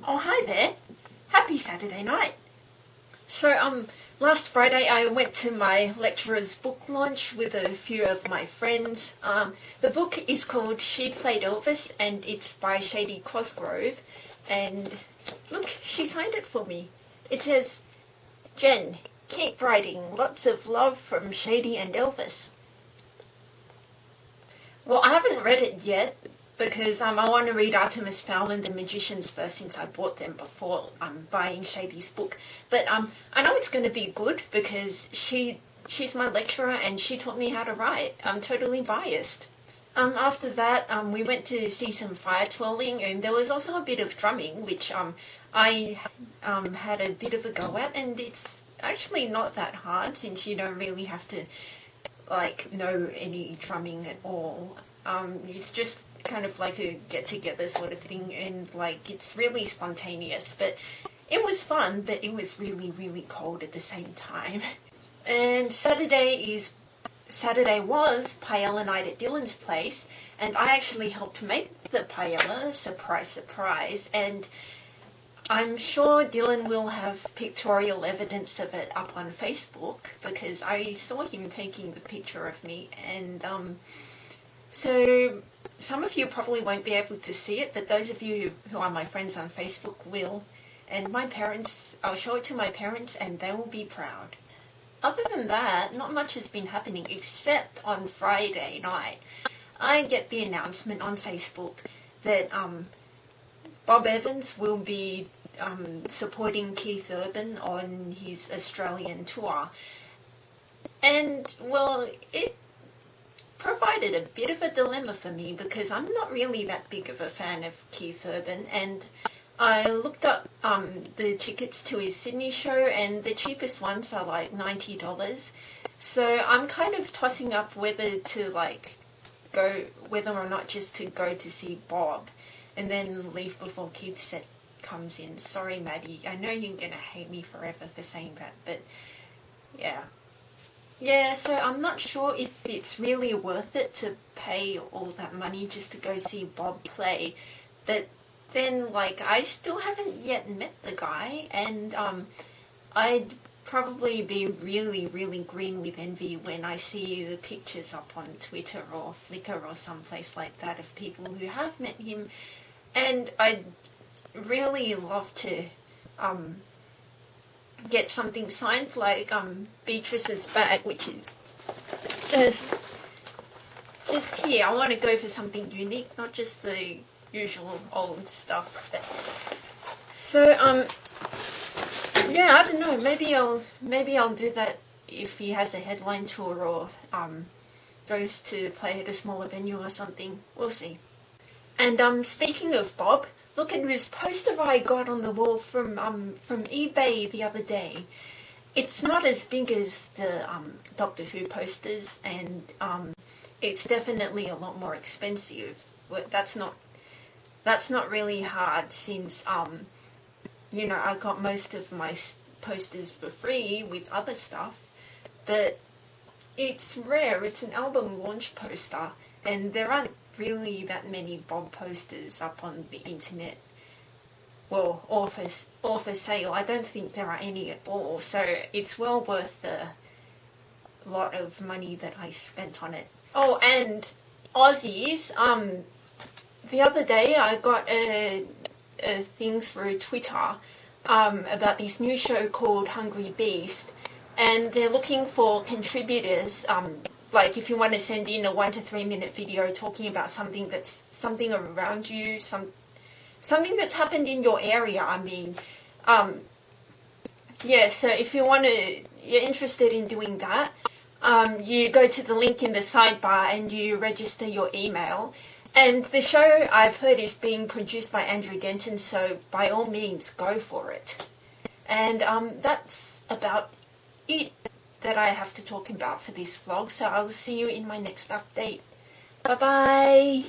Oh, hi there. Happy Saturday night. So, last Friday I went to my lecturer's book launch with a few of my friends. The book is called She Played Elvis and it's by Shady Cosgrove. And look, she signed it for me. It says, "Jen, keep writing. Lots of love from Shady and Elvis." Well, I haven't read it yet because I want to read Artemis Fowl and the Magicians first since I bought them before buying Shady's book. But I know it's going to be good because she's my lecturer and she taught me how to write. I'm totally biased. After that, we went to see some fire twirling and there was also a bit of drumming, which I had a bit of a go at, and it's actually not that hard since you don't really have to know any drumming at all. It's just kind of like a get-together sort of thing, and it's really spontaneous, but it was fun, but it was really, really cold at the same time. And Saturday was paella night at Dylan's place, and I actually helped make the paella, surprise, surprise, and I'm sure Dylan will have pictorial evidence of it up on Facebook because I saw him taking the picture of me, and so some of you probably won't be able to see it, but those of you who are my friends on Facebook will, and my parents, I'll show it to my parents and they will be proud. Other than that, not much has been happening except on Friday night. I get the announcement on Facebook that Bob Evans will be supporting Keith Urban on his Australian tour. And, well, it provided a bit of a dilemma for me because I'm not really that big of a fan of Keith Urban, and I looked up the tickets to his Sydney show and the cheapest ones are like $90. So I'm kind of tossing up whether or not just to go to see Bob and then leave before Keith's set comes in. Sorry, Maddie, I know you're gonna hate me forever for saying that, but yeah. Yeah, so I'm not sure if it's really worth it to pay all that money just to go see Bob play, but then, I still haven't yet met the guy, and I'd probably be really, really green with envy when I see the pictures up on Twitter or Flickr or someplace like that of people who have met him, and I'd really love to get something signed, like Beatrice's bag, which is just here. I want to go for something unique, not just the usual old stuff. So yeah, I don't know. Maybe I'll do that if he has a headline tour or goes to play at a smaller venue or something. We'll see. And speaking of Bob, look at this poster I got on the wall from eBay the other day. It's not as big as the Doctor Who posters, and it's definitely a lot more expensive. But that's not really hard since I got most of my posters for free with other stuff. But it's rare. It's an album launch poster, and there aren't really that many Bob posters up on the internet. Well, or for sale. I don't think there are any at all, so it's well worth the lot of money that I spent on it. Oh, and Aussies, the other day I got a thing through Twitter about this new show called Hungry Beast, and they're looking for contributors, if you want to send in a 1 to 3 minute video talking about something around you, something that's happened in your area, yeah, so if you're interested in doing that, you go to the link in the sidebar and you register your email. And the show, I've heard, is being produced by Andrew Denton, so by all means, go for it. And that's about it that I have to talk about for this vlog, so I will see you in my next update. Bye-bye!